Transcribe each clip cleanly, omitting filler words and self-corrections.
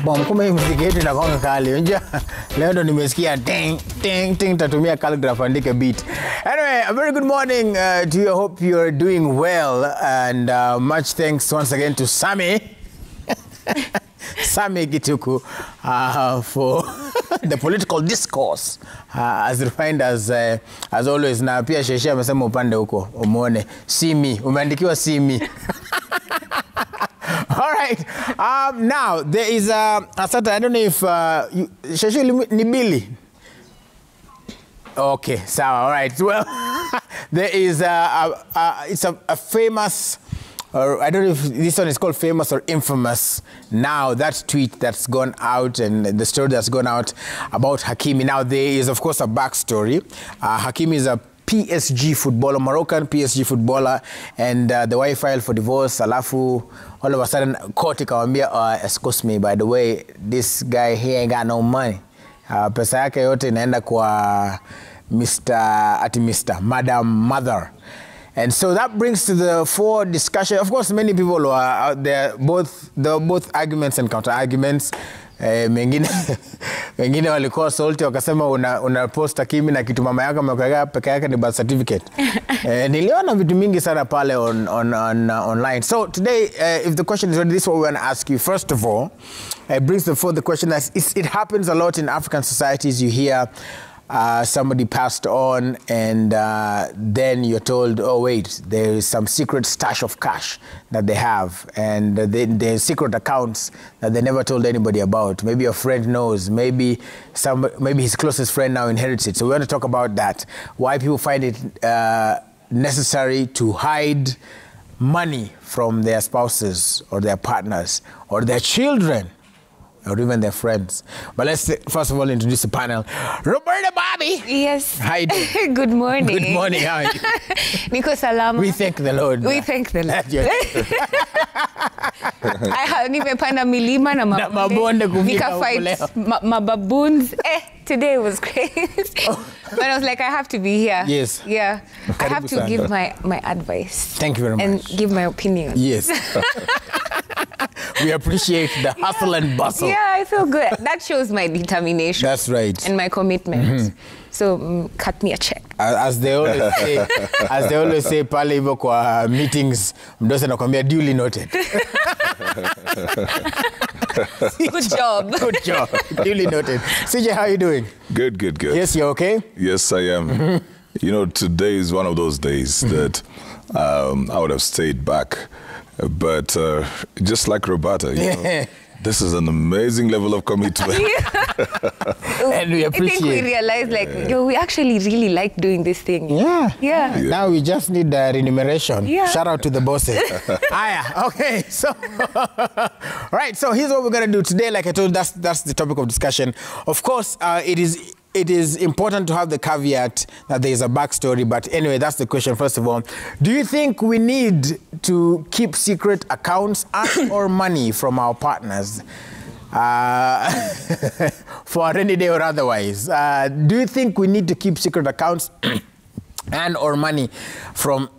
Bom, kumbe hii muziki yetu inakonga kali. Unja leo ndo nimesikia ting ting ting tatumia calligraph andike beat. Anyway, a very good morning to you. I hope you're doing well, and much thanks once again to Sammy. Sammy Gituku for the political discourse as refined as always. Na pia Sheshe amesema upande huko umuone see me, umeandikiwa see me. All right. Now there is a certain, I don't know if Sheshe ni Billy. Okay, so all right. Well, there is it's a famous, or I don't know if this one is called famous or infamous now, that tweet that's gone out and the story that's gone out about Hakimi. Now, there is, of course, a backstory. Hakimi is a PSG footballer, Moroccan PSG footballer, and the wife filed for divorce. Alafu, all of a sudden, court ikamwambia, excuse me, by the way, this guy here ain't got no money. Pesa yake yote inaenda kwa Mr. Madam Mother. And so that brings to the fore discussion. Of course, many people are out there, both arguments and counter arguments. Mengine walikuwa salty wakasema una post Hakimi na kitu mama yako amekuweka peke yake ni birth certificate. Niliona vitu mingi sana pale online. So today, if the question is ready, this is what we want to ask you. First of all, it brings to the fore the question that it happens a lot in African societies. You hear somebody passed on, and then you're told, oh wait, there is some secret stash of cash that they have, and there's secret accounts that they never told anybody about. Maybe your friend knows, maybe his closest friend now inherits it. So we want to talk about that, why people find it necessary to hide money from their spouses or their partners or their children, or even their friends. But let's first of all introduce the panel. Roberta Bobby. Yes. Hi. Good morning. Good morning. How are you? Niko salama. We thank the Lord. We thank the Lord. I have nimepanda milima na mabonde nika fight mababoons. Today was great. But I was like, I have to be here. Yes. Yeah. I have to give my advice. Thank you very much. And give my opinion. Yes. We appreciate the hustle and bustle. Yeah, I feel good. That shows my determination. That's right. And my commitment. So cut me a check. As they always say, pale hivyo kwa meetings, mdosi anakuambia duly noted. Good job. Good job. Duly noted. CJ, how are you doing? Good, good, good. Yes, you're okay? Yes, I am. You know, today is one of those days that I would have stayed back. But just like Roberta, you know, this is an amazing level of commitment. And we appreciate. I think we realized, like, yo, we actually really like doing this thing. Yeah. Now we just need remuneration. Yeah. Shout out to the bosses. Okay. So, right. So here's what we're gonna do today. Like I told you, that's the topic of discussion. Of course, it is important to have the caveat that there is a backstory. But anyway, that's the question. First of all, do you think we need to keep secret accounts and or money from our partners for a rainy day or otherwise? Do you think we need to keep secret accounts and or money from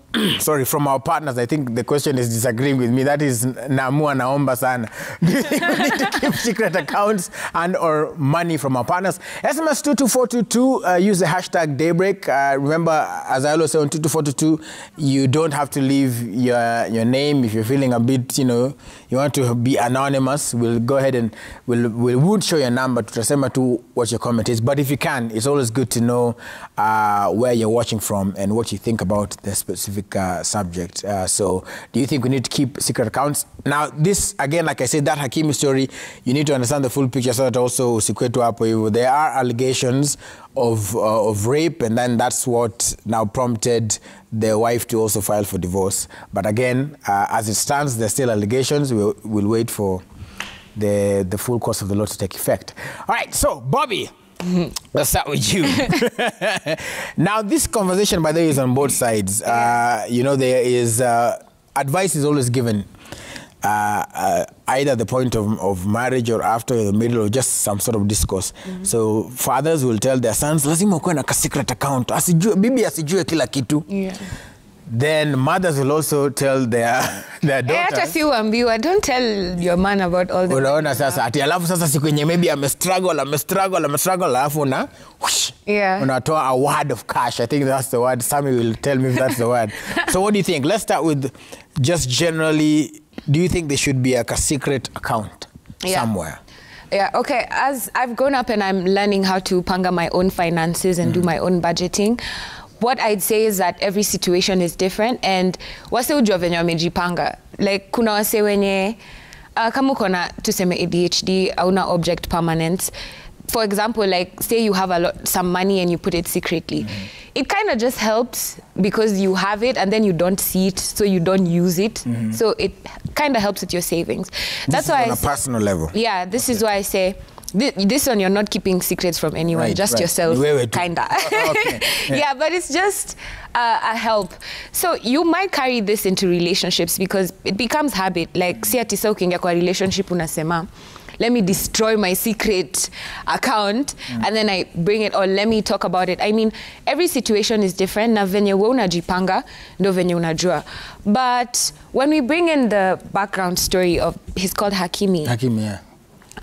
from our partners? I think the question is disagreeing with me. That is Namua Naomba Sana. Do you think we need to keep secret accounts and or money from our partners? SMS 22422, use the hashtag Daybreak. Remember, as I always say on 22422, you don't have to leave your name. If you're feeling a bit, you want to be anonymous, we'll go ahead and we would show your number to Tasema to what your comment is. But if you can, it's always good to know where you're watching from and what you think about the specific subject. So do you think we need to keep secret accounts? Now this, again, like I said, that Hakimi story, you need to understand the full picture so that also there are allegations of rape, and then that's what now prompted the wife to also file for divorce. But again, as it stands, there's still allegations. We'll wait for the full course of the law to take effect. All right, so Bobby, let's start with you. Now, this conversation, by the way, is on both sides. There is advice is always given, either the point of marriage or after, the middle, or just some sort of discourse. So fathers will tell their sons, lazima ukuwe na secret account. Bibi asijue kila kitu. then mothers will also tell their daughters. Don't tell your man about all the unaona sasa ati alafu sasa siku yenye maybe amestruggle alafu unatoa a word of cash. I think that's the word. Sammy will tell me if that's the word. So what do you think? Let's start with just generally, do you think there should be like a secret account somewhere? Yeah, okay. As I've grown up and I'm learning how to panga my own finances and do my own budgeting, what I'd say is that every situation is different, and wase ujua venye wamejipanga. Like kuna wase wenye kama uko na tuseme ADHD au na object permanence. For example, like say you have some money and you put it secretly. It kind of just helps because you have it and then you don't see it, so you don't use it. So it kind of helps with your savings. That's why on a personal level. Yeah, this is why I say this one you're not keeping secrets from anyone, just yourself, kinda. Yeah, but it's just a help. So you might carry this into relationships because it becomes habit. Like si ati sa ukiingia kwa relationship unasema, let me destroy my secret account and then I bring it, or let me talk about it. I mean, every situation is different. Na venye we unajipanga, ndo venye unajua. But when we bring in the background story of, he's called Hakimi. Hakimi, yeah.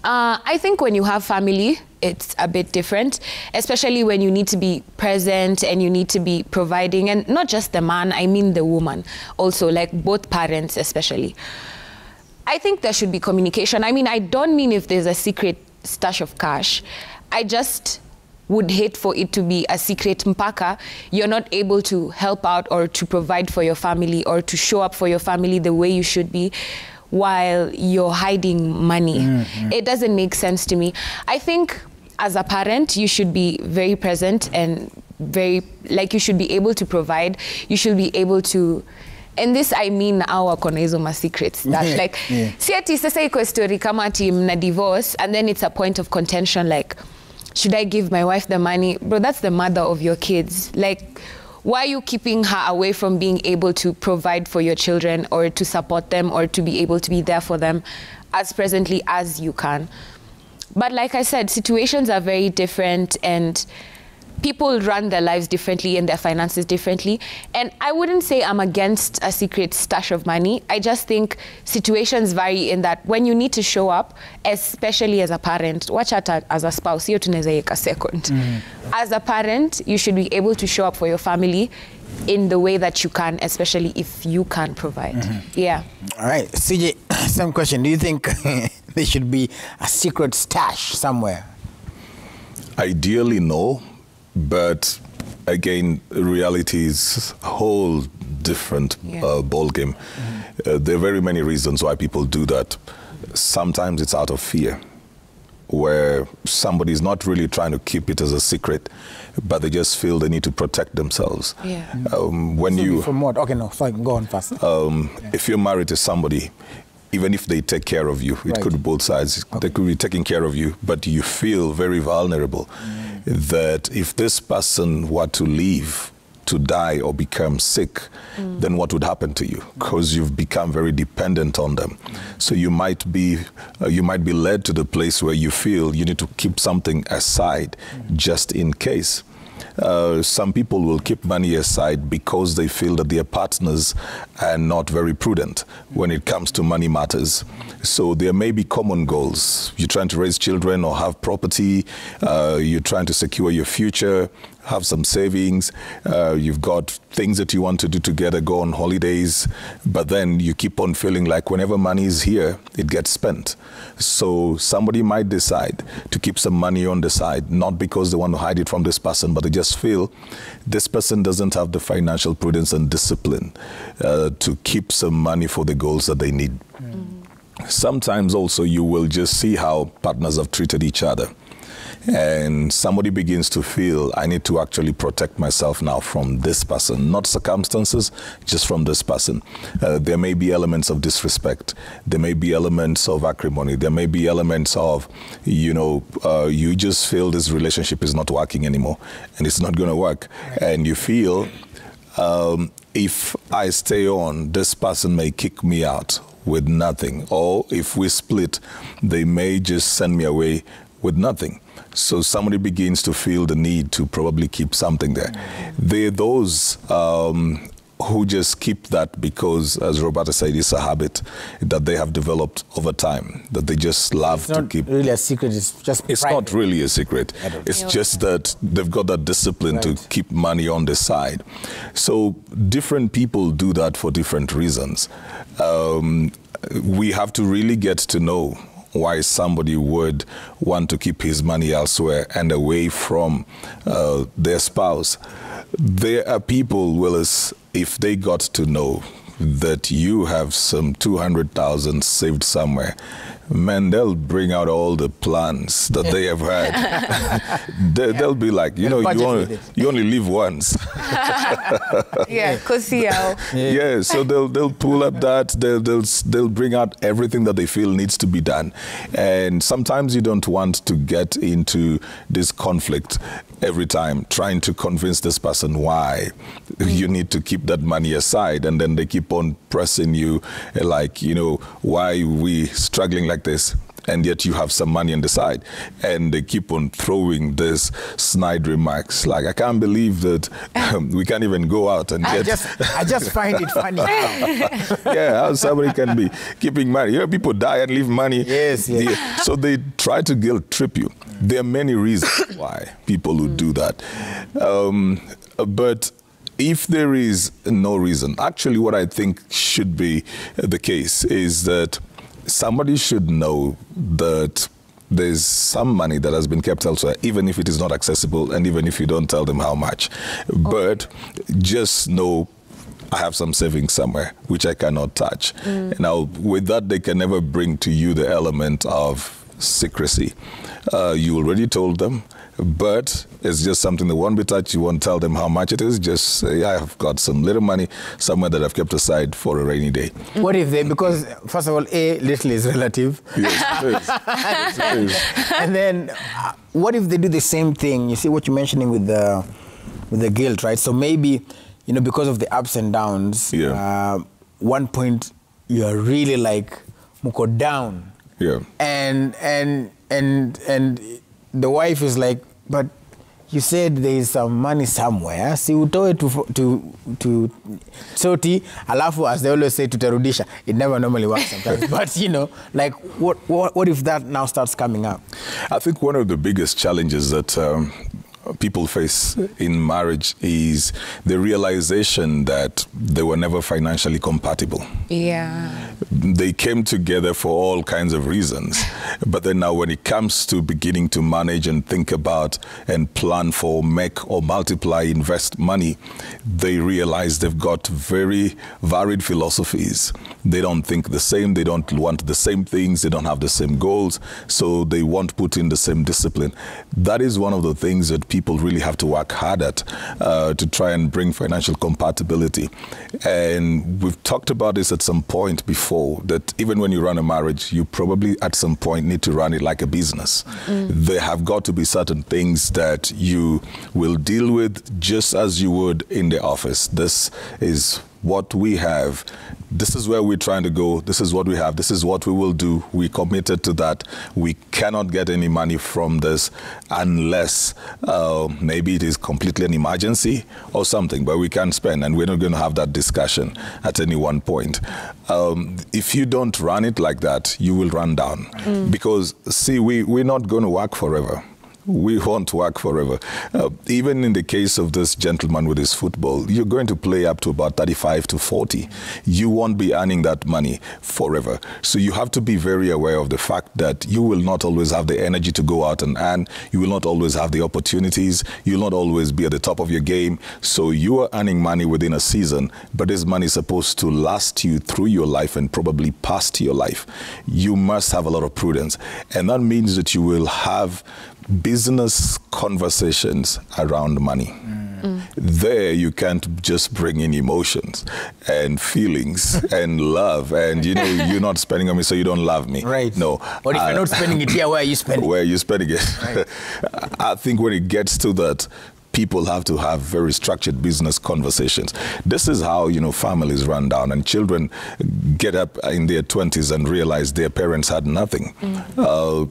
I think when you have family, it's a bit different, especially when you need to be present and you need to be providing, and not just the man, I mean the woman also, like both parents especially. I think there should be communication. I mean, I don't mean if there's a secret stash of cash. I just would hate for it to be a secret mpaka you're not able to help out or to provide for your family or to show up for your family the way you should be while you're hiding money. It doesn't make sense to me. I think as a parent, you should be very present and you should be able to provide. You should be able to, and this I mean our kona hizo ma secrets that like si ati sasa iko story kama ati mna divorce and then it's a point of contention like, should I give my wife the money? Bro, that's the mother of your kids. Like, why are you keeping her away from being able to provide for your children or to support them or to be able to be there for them as presently as you can? But like I said, situations are very different and people run their lives differently and their finances differently. And I wouldn't say I'm against a secret stash of money. I just think situations vary in that when you need to show up, especially as a parent, watch out as a spouse, hiyo tunaweza yeka second. As a parent, you should be able to show up for your family in the way that you can, especially if you can provide. Yeah. All right, CJ, same question. Do you think there should be a secret stash somewhere? Ideally, no. But again, reality is a whole different ball game. There are very many reasons why people do that. Sometimes it's out of fear, where somebody is not really trying to keep it as a secret, but they just feel they need to protect themselves. When you from what? Okay, no, fine, go on fast. If you're married to somebody, even if they take care of you, it could be both sides. They could be taking care of you, but you feel very vulnerable. That if this person were to leave, to die or become sick, then what would happen to you? Because you've become very dependent on them. So you might be led to the place where you feel you need to keep something aside just in case. Some people will keep money aside because they feel that their partners are not very prudent when it comes to money matters. So there may be common goals. You're trying to raise children or have property. You're trying to secure your future, have some savings. You've got things that you want to do together, go on holidays. But then you keep on feeling like whenever money is here, it gets spent. So somebody might decide to keep some money on the side, not because they want to hide it from this person, but they just feel this person doesn't have the financial prudence and discipline to keep some money for the goals that they need. Sometimes also you will just see how partners have treated each other. And somebody begins to feel, I need to actually protect myself now from this person, not circumstances, just from this person. There may be elements of disrespect. There may be elements of acrimony. There may be elements of, you just feel this relationship is not working anymore and it's not going to work. And you feel, if I stay on, this person may kick me out with nothing. Or if we split, they may just send me away with nothing. So somebody begins to feel the need to probably keep something there. There are those who just keep that because, as Roberta said, it's a habit that they have developed over time, that they just love to keep. It's not really a secret, it's just It's private. not really a secret. It's just that they've got that discipline to keep money on the side. So different people do that for different reasons. We have to really get to know why somebody would want to keep his money elsewhere and away from their spouse. There are people, Willis, if they got to know that you have some 200,000 saved somewhere, man, they'll bring out all the plans that they have had. They'll be like, you know, you only live once. Yeah, Yeah, so they'll pull up that, they'll bring out everything that they feel needs to be done. And sometimes you don't want to get into this conflict every time, trying to convince this person why you need to keep that money aside, and then they keep on pressing you like, you know, why are we struggling like this? And yet you have some money on the side, and they keep on throwing this snide remarks like, I can't believe that we can't even go out and get... I just find it funny. Yeah, how somebody can be keeping money. You know, people die and leave money. Yes. So they try to guilt trip you. There are many reasons why people would do that. But if there is no reason, actually what I think should be the case is that somebody should know that there's some money that has been kept elsewhere, even if it is not accessible and even if you don't tell them how much. But just know I have some savings somewhere, which I cannot touch. Now, with that, they can never bring to you the element of secrecy. You already told them, but it's just something that won't be touched. You won't tell them how much it is. Just say, I have got some little money somewhere that I've kept aside for a rainy day. What if they, because first of all, little is relative. Yes, it is. And then what if they do the same thing? You see what you're mentioning with the guilt, right? So maybe, you know, because of the ups and downs, one point you're really like muko down. Yeah. And the wife is like, but you said there is some money somewhere. Si utoe to soti, alafu, as they always say, tutarudisha. It never normally works sometimes. But, you know, like, what if that now starts coming up? I think one of the biggest challenges that people face in marriage is the realization that they were never financially compatible. Yeah. They came together for all kinds of reasons, but then now when it comes to beginning to manage and think about and plan for, make or multiply, invest money, they realize they've got very varied philosophies. They don't think the same, they don't want the same things, they don't have the same goals, so they won't put in the same discipline. That is one of the things that people really have to work hard at to try and bring financial compatibility. And we've talked about this at some point before, that even when you run a marriage, you probably at some point need to run it like a business. There have got to be certain things that you will deal with just as you would in the office. This is what we have. This is where we're trying to go. This is what we have. This is what we will do. We committed to that. We cannot get any money from this unless maybe it is completely an emergency or something, but we can't spend, and we're not going to have that discussion at any one point. If you don't run it like that, you will run down. Because, see, we're not going to work forever. We won't work forever. Even in the case of this gentleman with his football, you're going to play up to about 35 to 40. You won't be earning that money forever. So you have to be very aware of the fact that you will not always have the energy to go out and earn. You will not always have the opportunities. You'll not always be at the top of your game. So you are earning money within a season, but this money is supposed to last you through your life and probably past your life. You must have a lot of prudence. And that means that you will have business conversations around money. There you can't just bring in emotions and feelings and love and, you know, you're not spending on me so you don't love me. Right. No. But if you're not spending it here, where are you spending it? Where are you spending it? Right. I think when it gets to that, people have to have very structured business conversations. This is how, families run down, and children get up in their 20s and realize their parents had nothing.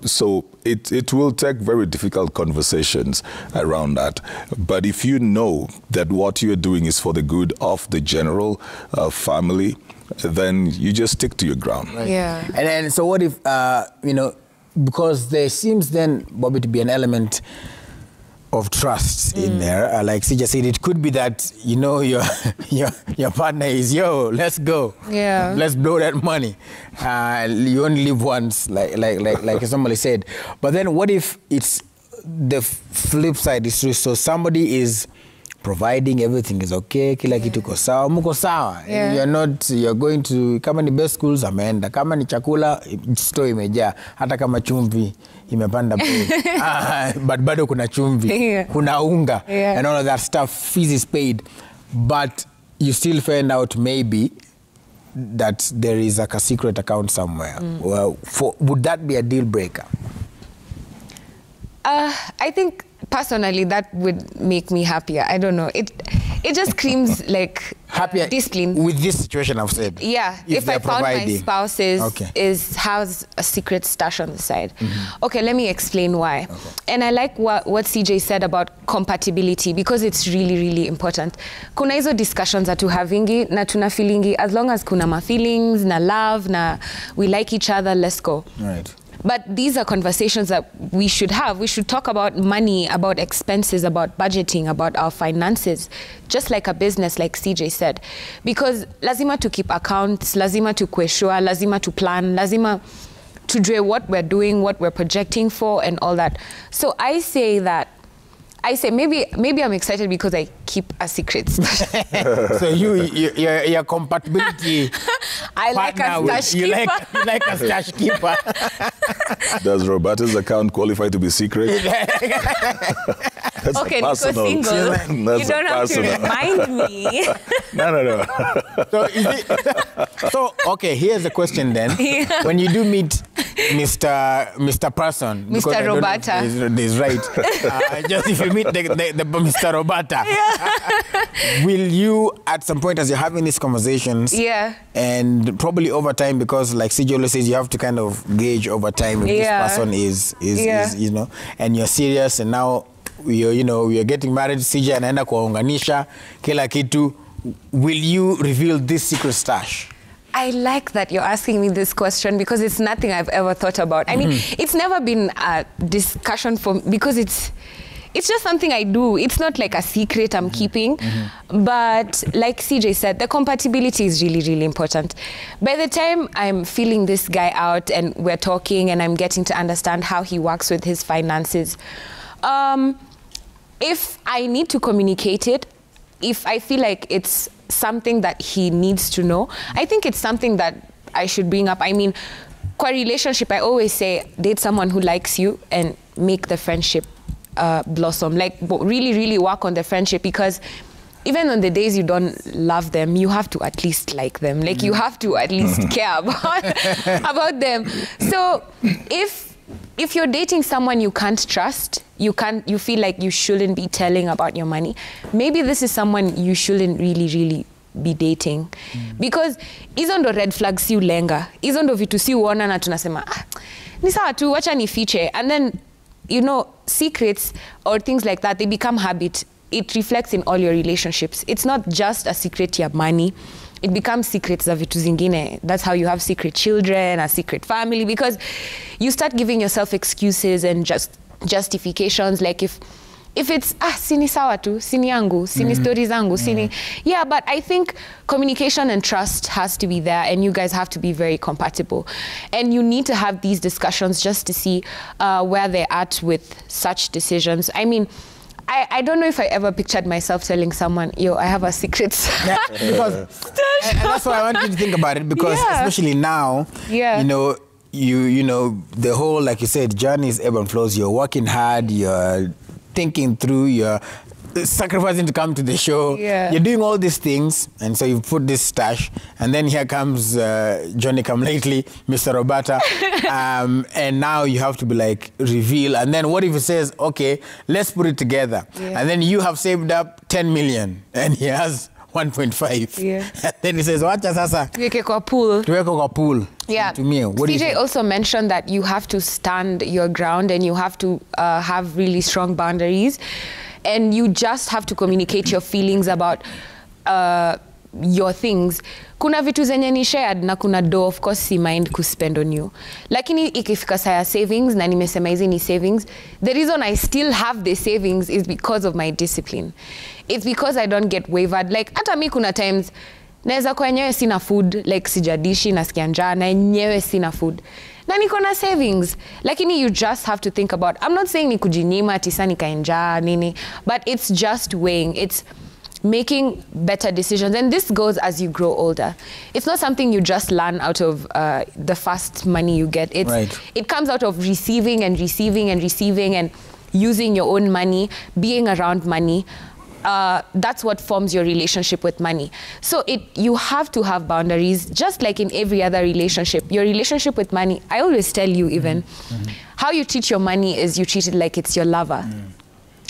So it will take very difficult conversations around that. But if you know that what you're doing is for the good of the general family, then you just stick to your ground. Right. Yeah. And so what if, because there seems then, Bobby, to be an element of trust in there. Like Sija said, it could be that, your partner is, let's go. Yeah. Let's blow that money. You only live once, like somebody said. But then what if it's the flip side is true? So somebody is providing, everything is okay, kila kitu ko sawa, muko sawa. You're going to, kama ni best schools, ameenda. Kama ni chakula, store imejaa. Hata kama chumvi, imepanda bei. But bado kuna chumvi, kuna unga, and all of that stuff, fees is paid. But you still find out maybe that there is like a secret account somewhere. Well, would that be a deal breaker? I think personally that would make me happier. I don't know. It just screams like happier discipline. With this situation I've said. Yeah. If I found my spouse has a secret stash on the side. Okay, let me explain why. Okay. And I like what CJ said about compatibility, because it's really, really important. Kuna hizo discussions atu havingi na tuna feelingi, as long as kuna ma feelings, na love, na we like each other, let's go. Right. But these are conversations that we should have. We should talk about money, about expenses, about budgeting, about our finances, just like a business, like CJ said. Because lazima to keep accounts, lazima to sure, lazima to plan, lazima to do what we're doing, what we're projecting for, and all that. So I say maybe I'm excited because I keep a secret. So your compatibility. I like a stash keeper. You like a stash keeper. Does Roberta's account qualify to be secret? That's okay, because single, you don't have to remind me. No. So okay, here's the question then. When you do meet Mr. Person, Mr. Roberta, is right. Just if you meet the Mr. Roberta, will you at some point, as you're having these conversations, and probably over time, because like CJ says, you have to kind of gauge over time if this person is and you're serious, and now you're getting married, CJ anaenda kuwaunganisha kila kitu. Will you reveal this secret stash? I like that you're asking me this question, because it's nothing I've ever thought about. I mean, it's never been a discussion for me, because it's just something I do. It's not like a secret I'm keeping. But like CJ said, the compatibility is really, really important. By the time I'm feeling this guy out and we're talking and I'm getting to understand how he works with his finances, if I need to communicate it, if I feel like it's something that he needs to know, I think it's something that I should bring up. I mean, kwa relationship, I always say, date someone who likes you and make the friendship blossom. Like, really, really work on the friendship, because even on the days you don't love them, you have to at least like them. Like, you have to at least care about them. So if you're dating someone you can't trust, you feel like you shouldn't be telling about your money, maybe this is someone you shouldn't really, really be dating. Because hizo ndo red flags si ulenga. Hizo ndo vitu si uona na tunasema, ni sawa tu, wacha nifiche. And then, secrets or things like that, they become habit. It reflects in all your relationships. It's not just a secret ya money. It becomes secrets za vitu zingine. That's how you have secret children, a secret family, because you start giving yourself excuses and justifications. Like if it's, sini sawa tu, sini yangu, sini stories zangu, sini. Yeah, but I think communication and trust has to be there, and you guys have to be very compatible. And you need to have these discussions just to see where they're at with such decisions. I mean, I don't know if I ever pictured myself telling someone, I have a secret. Yeah, because, and that's why I want you to think about it, because especially now, the whole, like you said, journey is ebb and flows. You're working hard, you're thinking through, sacrificing to come to the show. Yeah. You're doing all these things, and so you put this stash, and then here comes Johnny Come Lately, Mr. Roberta, and now you have to be like, reveal. And then what if he says, okay, let's put it together. Yeah. And then you have saved up 10 million, and he has 1.5. Yeah. And then he says, wacha sasa, Tuweke kwa pool. tuweke kwa pool. Yeah. To me, what do you CJ think? also mentioned that you have to stand your ground and you have to have really strong boundaries, and you just have to communicate your feelings about your things. Kuna vitu zenye ni shared na kuna do, of course si mind kuspend on you. Lakini ikifika saa ya savings, na nimesema hizi ni savings, the reason I still have the savings is because of my discipline. It's because I don't get wavered. Like hata mi kuna times naweza kwa enyewe sina food, like sijadishi, nasikia njaa, na enyewe sina food, na niko na savings. Lakini you just have to think about, I'm not saying ni kujinyima tisa nikae njaa nini, but it's just weighing. It's making better decisions, and this goes as you grow older. It's not something you just learn out of the first money you get. It comes out of receiving and receiving and receiving and using your own money, being around money. That's what forms your relationship with money. So you have to have boundaries, just like in every other relationship. Your relationship with money, I always tell you even, how you treat your money is you treat it like it's your lover.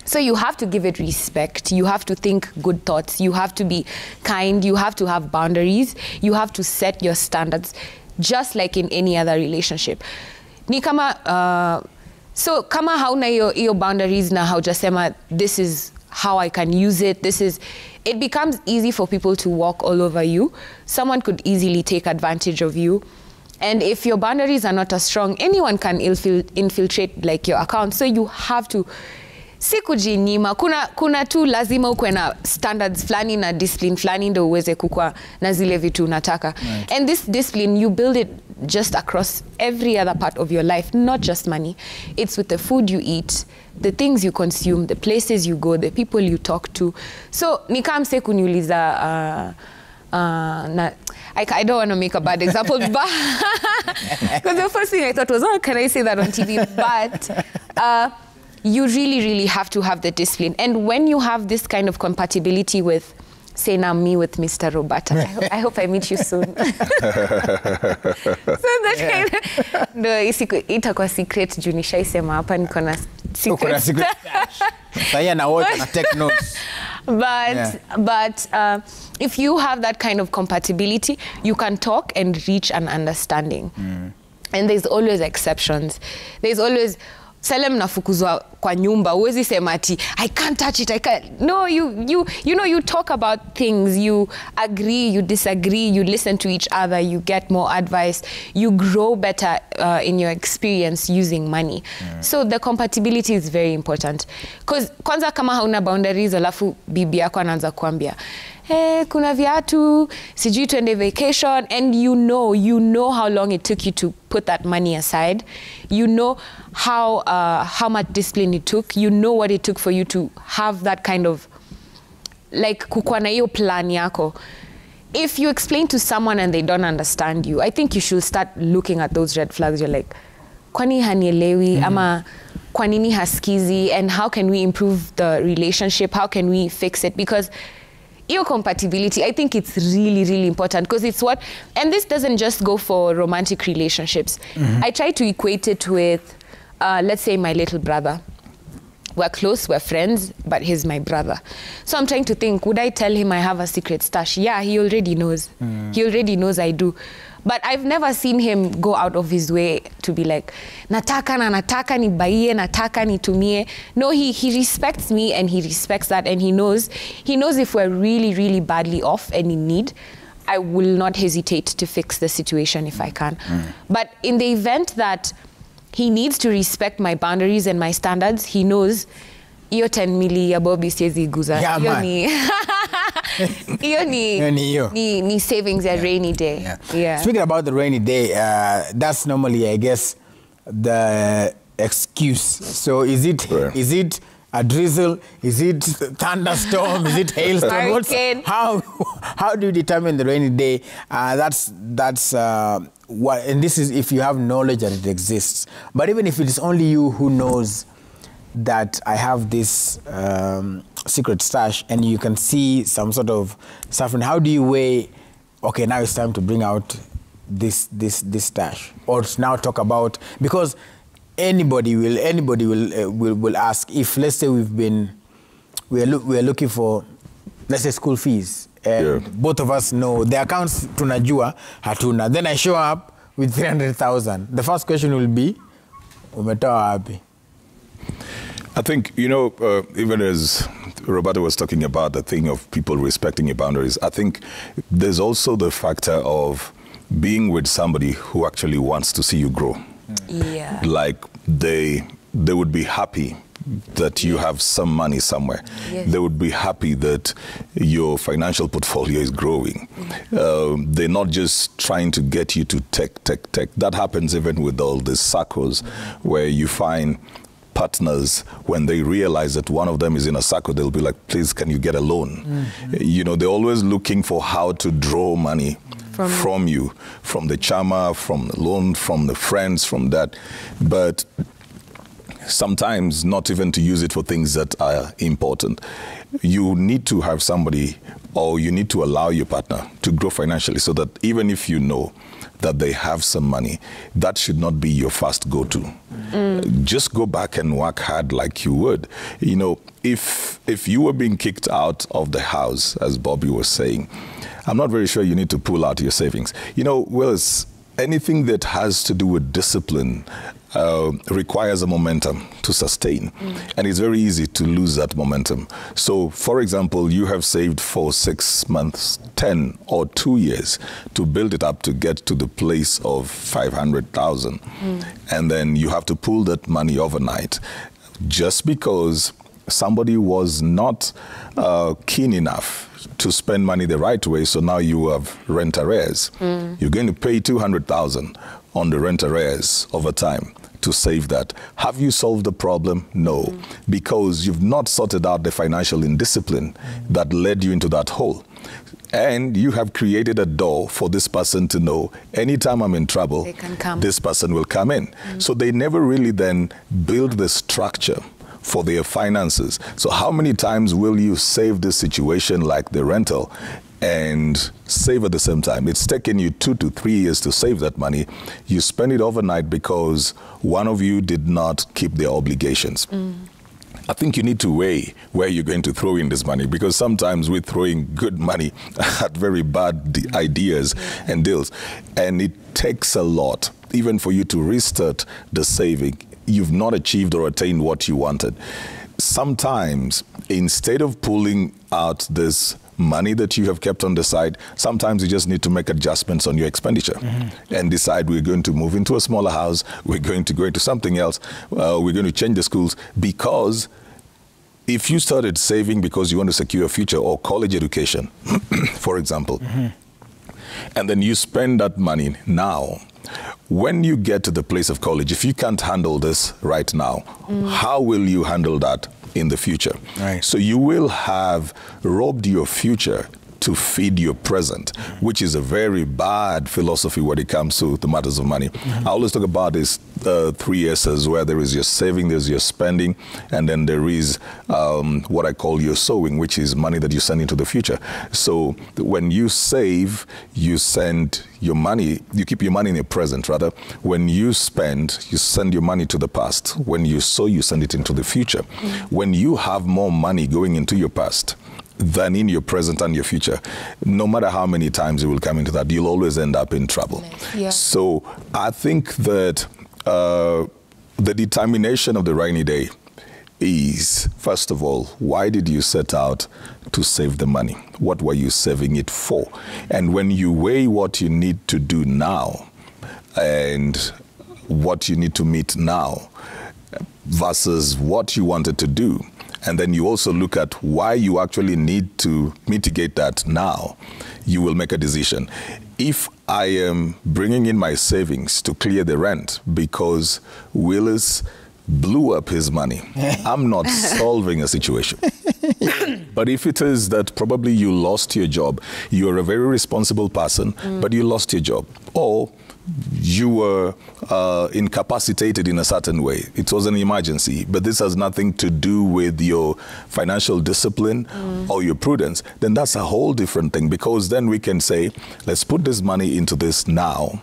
So you have to give it respect. You have to think good thoughts. You have to be kind. You have to have boundaries. You have to set your standards, just like in any other relationship. Ni kama, so kama hauna iyo boundaries na haujasema, this is how I can use it, it becomes easy for people to walk all over you. Someone could easily take advantage of you. And if your boundaries are not as strong, anyone can infiltrate like your account. So you have to, si kujinyima, kuna tu lazima ukwe na standards flani na discipline flani ndo uweze kukua na zile vitu unataka. Right. And this discipline, you build it just across every other part of your life, not just money. It's with the food you eat, the things you consume, the places you go, the people you talk to. So nikamse kuniuliza I don't want to make a bad example, but because the first thing I thought was, oh, can I say that on TV? But you really, really have to have the discipline. And when you have this kind of compatibility with, say now me with Mr. Roberta, I hope I meet you soon. So that kind of, no, itakuwa secret juu nishaisema hapa niko na secret. Saya na watch na take notes. But if you have that kind of compatibility, you can talk and reach an understanding. And there's always exceptions. There's always Salem nafukuzwa kwa nyumba, uwezi sema ati I can't touch it, I can't. No, you know, you talk about things, you agree, you disagree, you listen to each other, you get more advice, you grow better in your experience using money. So the compatibility is very important. Because kwanza kama hauna boundaries, alafu bibi yako anaanza kuambia, kuna viatu, sijui tuende vacation, and you know how long it took you to put that money aside. You know how much discipline it took. You know what it took for you to have that kind of, like, kukua na hiyo plan yako. If you explain to someone and they don't understand you, I think you should start looking at those red flags. You're like, kwani hanielewi, ama kwa nini haskizi, and how can we improve the relationship? How can we fix it? Because your compatibility, I think it's really, really important, because it's what, and this doesn't just go for romantic relationships. I try to equate it with, let's say my little brother. We're close, we're friends, but he's my brother. So I'm trying to think, would I tell him I have a secret stash? Yeah, he already knows. He already knows I do. But I've never seen him go out of his way to be like, nataka nibaie, nataka nitumie. No, he respects me, and he respects that, and he knows if we're really, really badly off and in need, I will not hesitate to fix the situation if I can. But in the event that he needs to respect my boundaries and my standards, he knows, iyo 10 mili ya Bobby siezi guza. Yeah, man. Ni savings a rainy day. Yeah. Speaking about the rainy day, that's normally, I guess, the excuse. So is it a drizzle? Is it thunderstorm? Is it hailstorm? How do you determine the rainy day? That's what, and this is if you have knowledge that it exists. But even if it is only you who knows that I have this secret stash, and you can see some sort of suffering. How do you weigh, okay, now it's time to bring out this stash, or to now talk about, because anybody will ask, if let's say we're looking for, let's say, school fees, and both of us know the accounts tunajua hatuna, then I show up with 300,000. The first question will be, umetoa wapi? I think, you know, even as Roberta was talking about the thing of people respecting your boundaries, I think there's also the factor of being with somebody who actually wants to see you grow. Yeah. Like they would be happy that you have some money somewhere. Yes. They would be happy that your financial portfolio is growing. They're not just trying to get you to tech. That happens even with all these circles where you find partners, when they realize that one of them is in a circle, they'll be like, please, can you get a loan? You know, they're always looking for how to draw money from you, from the chama, from the loan, from the friends, from that. But sometimes not even to use it for things that are important. You need to have somebody, or you need to allow your partner to grow financially, so that even if you know that they have some money, that should not be your first go-to. Just go back and work hard like you would. You know, if you were being kicked out of the house, as Bobby was saying, I'm not very sure you need to pull out your savings. You know, Willis, anything that has to do with discipline requires a momentum to sustain. And it's very easy to lose that momentum. So, for example, you have saved for 6 months, 10 or 2 years to build it up to get to the place of 500,000. And then you have to pull that money overnight just because somebody was not keen enough to spend money the right way. So now you have rent arrears. You're going to pay 200,000 on the rent arrears over time to save that. Have you solved the problem? No, because you've not sorted out the financial indiscipline that led you into that hole. And you have created a door for this person to know, anytime I'm in trouble, this person will come in. So they never really then build the structure for their finances. So how many times will you save this situation like the rental and save at the same time? It's taken you 2 to 3 years to save that money. You spend it overnight because one of you did not keep their obligations. I think you need to weigh where you're going to throw in this money, because sometimes we're throwing good money at very bad ideas and deals. And it takes a lot, even for you to restart the saving. You've not achieved or attained what you wanted. Sometimes, instead of pulling out this money that you have kept on the side, sometimes you just need to make adjustments on your expenditure and decide, we're going to move into a smaller house, we're going to go into something else, we're going to change the schools. Because if you started saving because you want to secure a future or college education, for example, and then you spend that money now, when you get to the place of college, if you can't handle this right now, how will you handle that in the future? Right. So you will have robbed your future to feed your present, which is a very bad philosophy when it comes to the matters of money. I always talk about this 3 S's, where there is your saving, there's your spending, and then there is what I call your sowing, which is money that you send into the future. So when you save, you send your money, you keep your money in the present, rather. When you spend, you send your money to the past. When you sow, you send it into the future. When you have more money going into your past than in your present and your future, no matter how many times you will come into that, you'll always end up in trouble. Yeah. So I think that the determination of the rainy day is, first of all, why did you set out to save the money? What were you saving it for? And when you weigh what you need to do now and what you need to meet now versus what you wanted to do, and then you also look at why you actually need to mitigate that now, you will make a decision. If I am bringing in my savings to clear the rent because Willis blew up his money, I'm not solving a situation. But if it is that probably you lost your job, you're a very responsible person, but you lost your job, or you were incapacitated in a certain way. It was an emergency, but this has nothing to do with your financial discipline or your prudence. Then that's a whole different thing, because then we can say, let's put this money into this now.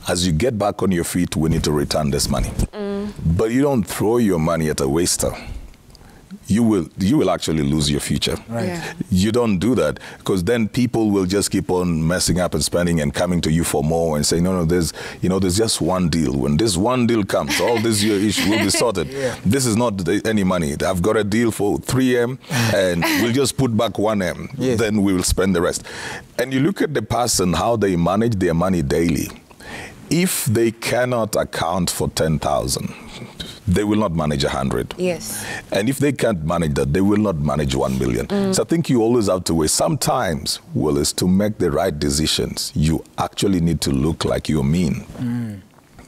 As you get back on your feet, we need to return this money. But you don't throw your money at a waster. You will actually lose your future. Right. Yeah. You don't do that, because then people will just keep on messing up and spending and coming to you for more and saying, no, there's just one deal. When this one deal comes, all this your issue will be sorted. This is not any money. I've got a deal for 3M and we'll just put back 1M. Yes. Then we will spend the rest. And you look at the person, how they manage their money daily. If they cannot account for 10,000, they will not manage 100. Yes. And if they can't manage that, they will not manage 1 million. So I think you always have to wait. Sometimes, Willis, to make the right decisions, you actually need to look like you're mean.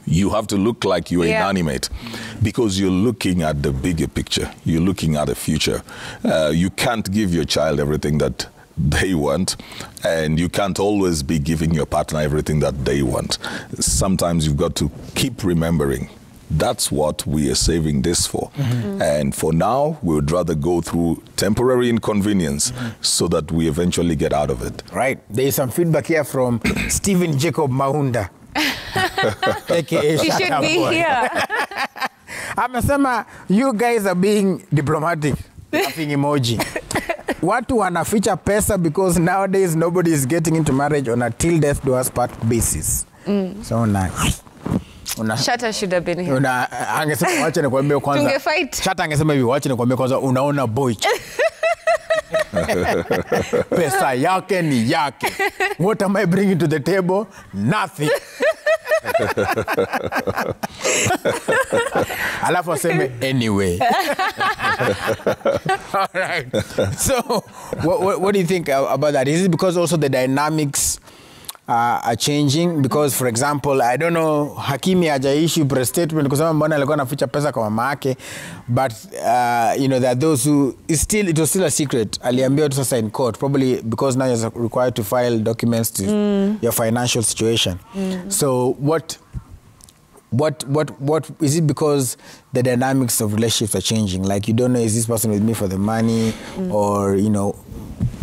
You have to look like you're inanimate, because you're looking at the bigger picture. You're looking at the future. You can't give your child everything that they want, and you can't always be giving your partner everything that they want. Sometimes you've got to keep remembering that's what we are saving this for. And for now, we would rather go through temporary inconvenience so that we eventually get out of it. Right. There is some feedback here from Stephen Jacob Maunda. AKA He Shut should Up be Boy. here. Amesema, you guys are being diplomatic. Laughing emoji. Watu wanaficha pesa because nowadays nobody is getting into marriage on a till death do us part basis. So nice. Shatta should have been here. Angesema wacha nikwambie kwanza. Tungefight. Shatta angesema hivi, wacha nikwambie kwanza, unaona boy. Pesa yake ni yake. What am I bringing to the table? Nothing. Alafu aseme anyway. All right. So, what do you think about that? Is it because also the dynamics are changing? Because, for example, I don't know, Hakimi hajaissue press statement kusema mbona alikuwa anaficha pesa kwa mama yake, but there are those who it was still a secret. Aliambiwa tu sasa in court, probably because now you're required to file documents to your financial situation. So what is it, because the dynamics of relationships are changing? Like, you don't know, is this person with me for the money, or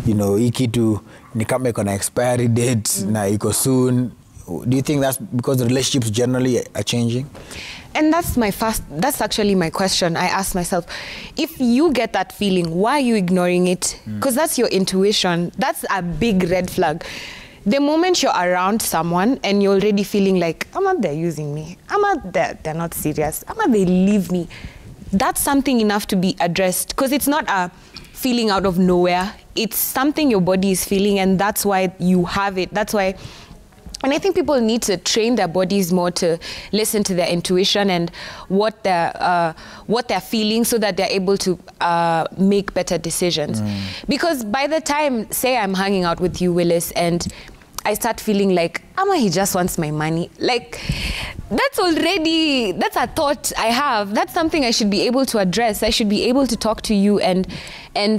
hii kitu ni kama iko na expiry date na iko soon? Do you think that's because the relationships generally are changing? And that's actually my question. I ask myself, if you get that feeling, why are you ignoring it? Because that's your intuition. That's a big red flag. The moment you're around someone and you're already feeling like, they're using me, they're not serious, they leave me, that's something enough to be addressed, because it's not a feeling out of nowhere. It's something your body is feeling, and that's why you have it. That's why, and I think people need to train their bodies more to listen to their intuition and what they're feeling, so that they're able to make better decisions. Because by the time, say I'm hanging out with you, Willis, and I start feeling like, he just wants my money. Like, that's a thought I have. That's something I should be able to address. I should be able to talk to you and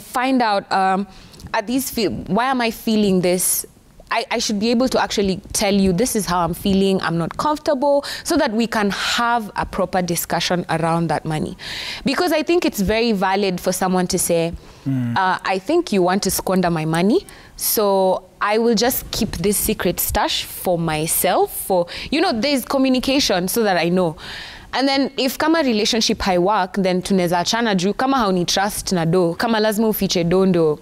find out, why am I feeling this? I should be able to actually tell you, this is how I'm feeling, I'm not comfortable, so that we can have a proper discussion around that money. Because I think it's very valid for someone to say, I think you want to squander my money, so I will just keep this secret stash for myself. There's communication, so that I know. And then if kama relationship high work, then tuneza achana juu, kama hauni trust na do, kama lazima ufiche dondo,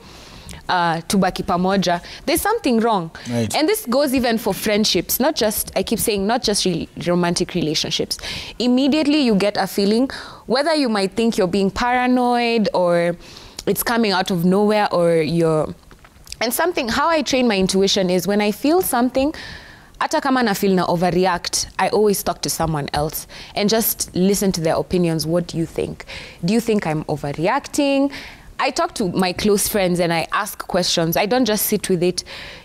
tubaki pamoja, there's something wrong. Right. And this goes even for friendships, not just romantic relationships. Immediately you get a feeling, whether you might think you're being paranoid or it's coming out of nowhere, or how I train my intuition is, when I feel something, hata kama na feel na overreact, I always talk to someone else and just listen to their opinions. What do you think? Do you think I'm overreacting? I talk to my close friends and I ask questions. I don't just sit with it.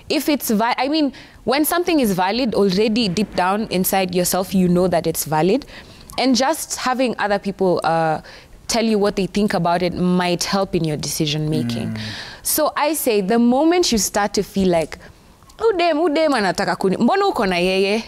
If it's when something is valid, already deep down inside yourself, you know that it's valid. And just having other people tell you what they think about it might help in your decision making. So I say the moment you start to feel like, udem anataka kuni, mbona uko na yeye?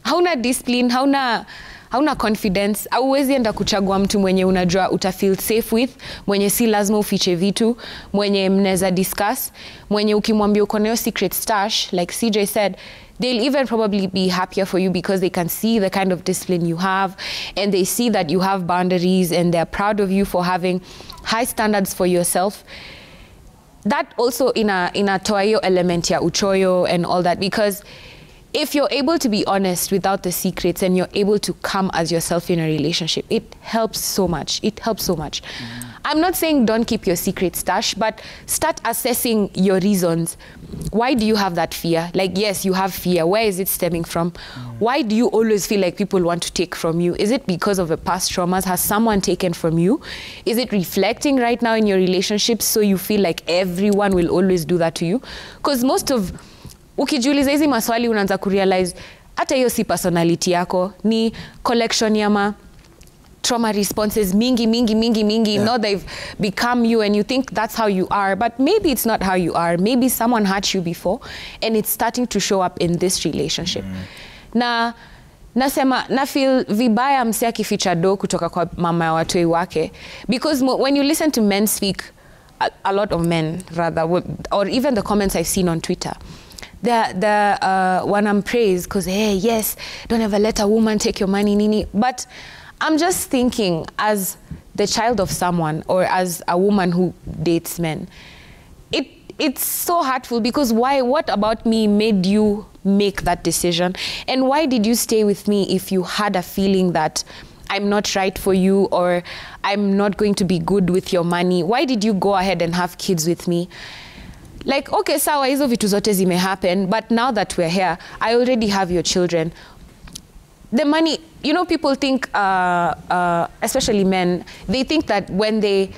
Hauna discipline, hauna confidence, auwezi enda kuchagua mtu mwenye unajua utafeel safe with, mwenye si lazima ufiche vitu, mwenye mneza discuss, mwenye ukimwambia uko nayo secret stash, like CJ said, they'll even probably be happier for you because they can see the kind of discipline you have, and they see that you have boundaries, and they're proud of you for having high standards for yourself. That also inatoa hiyo element ya uchoyo and all that, because if you're able to be honest without the secrets and you're able to come as yourself in a relationship, it helps so much. It helps so much. I'm not saying don't keep your secret stash, but start assessing your reasons. Why do you have that fear? Like, yes, you have fear. Where is it stemming from? Why do you always feel like people want to take from you? Is it because of a past traumas? Has someone taken from you? Is it reflecting right now in your relationships so you feel like everyone will always do that to you? Because most of ukijiuliza hizi maswali unaanza kurealize hata hiyo si personality yako, ni collection ya trauma responses mingi. Yeah. Now they've become you and you think that's how you are, but maybe it's not how you are. Maybe someone hurt you before and it's starting to show up in this relationship. Na feel vibaya mse akificha do kutoka kwa mama ya watoi wake, because when you listen to men speak, a lot of men rather, or even the comments I've seen on Twitter, the one I'm praised because, hey, yes, don't ever let a woman take your money, nini. But I'm just thinking, as the child of someone or as a woman who dates men, it's so hurtful, because why? What about me made you make that decision? And why did you stay with me if you had a feeling that I'm not right for you or I'm not going to be good with your money? Why did you go ahead and have kids with me? Like, okay, sawa, hizo vitu zote zime happen, but now that we're here, I already have your children. The money, you know, people think, especially men, they think that when they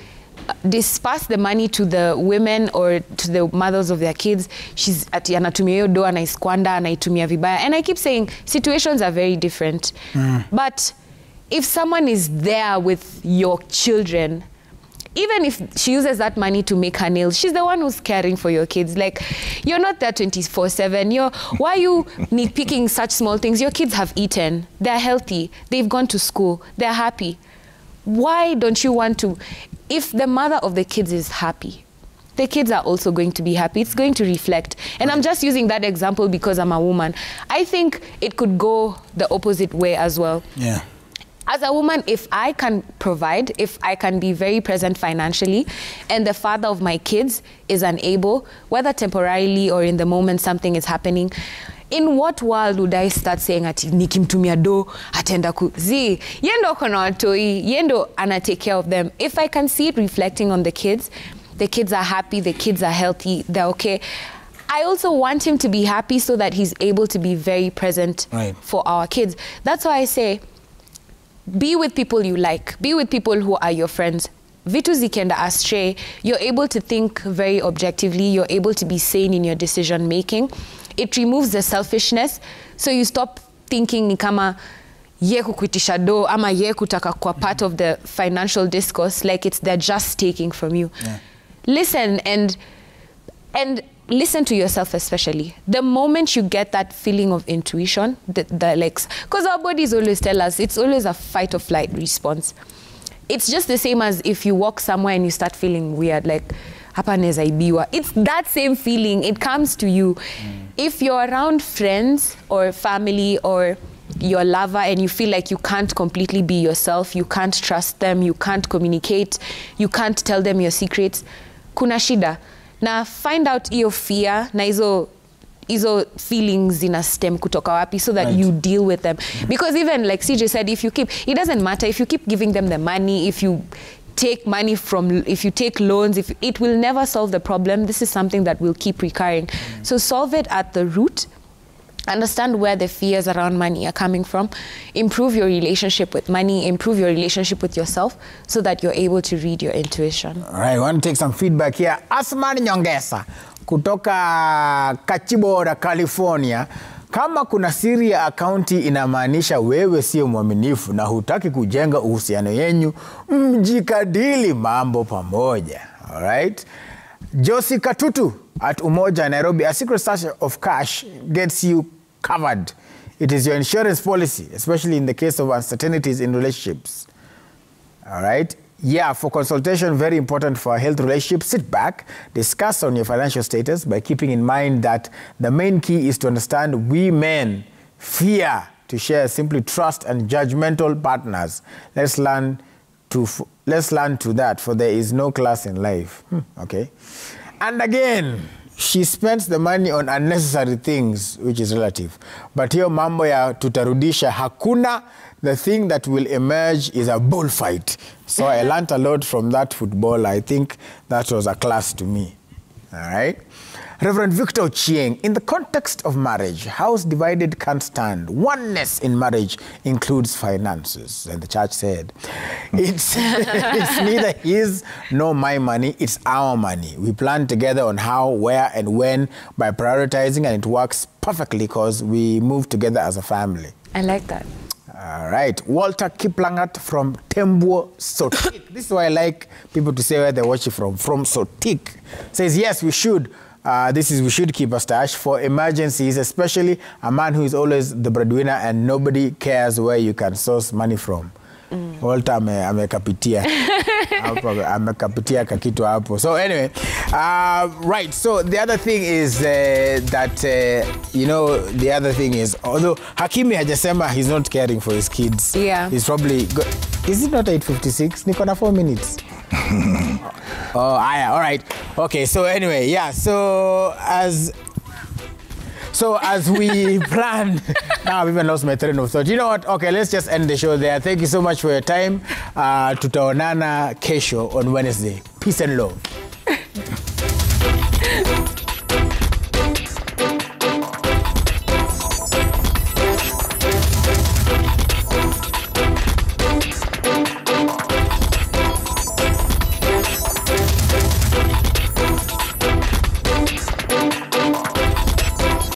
disperse the money to the women or to the mothers of their kids, she's ati anatumia hiyo do, anaiskwanda, anaitumia vibaya. And I keep saying, situations are very different. But if someone is there with your children, even if she uses that money to make her nails, she's the one who's caring for your kids. Like, you're not there 24/7. Why are you nitpicking such small things? Your kids have eaten. They're healthy. They've gone to school. They're happy. Why don't you want to? If the mother of the kids is happy, the kids are also going to be happy. It's going to reflect. And I'm just using that example because I'm a woman. I think it could go the opposite way as well. Yeah. As a woman, if I can provide, if I can be very present financially, and the father of my kids is unable, whether temporarily or in the moment something is happening, in what world would I start saying ati nikimtumia do atenda kuzi yendo kono watoi, yendo ana take care of them? If I can see it reflecting on the kids are happy, the kids are healthy, they're okay. I also want him to be happy so that he's able to be very present for our kids. That's why I say, be with people you like. Be with people who are your friends. Vitu zikienda astray, you're able to think very objectively. You're able to be sane in your decision making. It removes the selfishness. So you stop thinking ni kama ye kukuitisha do ama ye kutaka kwa part of the financial discourse, like they're just taking from you. Yeah. Listen and listen to yourself, especially. The moment you get that feeling of intuition, because our bodies always tell us, it's always a fight or flight response. It's just the same as if you walk somewhere and you start feeling weird, like, hapa neza ibiwa. It's that same feeling, it comes to you. If you're around friends or family or your lover and you feel like you can't completely be yourself, you can't trust them, you can't communicate, you can't tell them your secrets, kuna shida. Na find out your fear, na hizo feelings zina stem kutoka wapi, so that you deal with them. Because even like CJ said, it doesn't matter if you keep giving them the money, if you take money if you take loans, it will never solve the problem. This is something that will keep recurring. So solve it at the root. Understand where the fears around money are coming from. Improve your relationship with money. Improve your relationship with yourself so that you're able to read your intuition. All right, I want to take some feedback here. Asmani Nyongesa kutoka Kachibora, California. Kama kuna siri ya akaunti inamaanisha wewe sio mwaminifu na hutaki kujenga uhusiano yenyu, mjikadili mambo pamoja. All right? Josie Katutu at Umoja, Nairobi. A secret stash of cash gets you covered. It is your insurance policy, especially in the case of uncertainties in relationships. All right? Yeah, for consultation, very important for a healthy relationship. Sit back, discuss on your financial status by keeping in mind that the main key is to understand we men fear to share, simply trust and judgmental partners. Let's learn to that, for there is no class in life. Okay. And again, she spends the money on unnecessary things, which is relative. But hiyo mambo ya tutarudisha hakuna. The thing that will emerge is a bullfight. So I learned a lot from that football. I think that was a class to me. All right? Reverend Victor Chieng, in the context of marriage, house divided can't stand. Oneness in marriage includes finances. And the church said, it's neither his nor my money, it's our money. We plan together on how, where, and when by prioritizing, and it works perfectly because we move together as a family. I like that. All right. Walter Kiplangat from Tembo Sotik. This is why I like people to say where they watch it from. From Sotik. Says, yes, we should. We should keep a stash for emergencies, especially a man who is always the breadwinner and nobody cares where you can source money from. Walter amekapitia kakitu hapo. So anyway, right. So the other thing is the other thing is, although Hakimi hajasema he's not caring for his kids. Yeah. He's probably is it not 8:56? Niko na 4 minutes. Oh, yeah, all right. Okay, so anyway, yeah. So as we planned, now I've even lost my train of thought. You know what? Okay, let's just end the show there. Thank you so much for your time. Tutaonana kesho on Wednesday. Peace and love.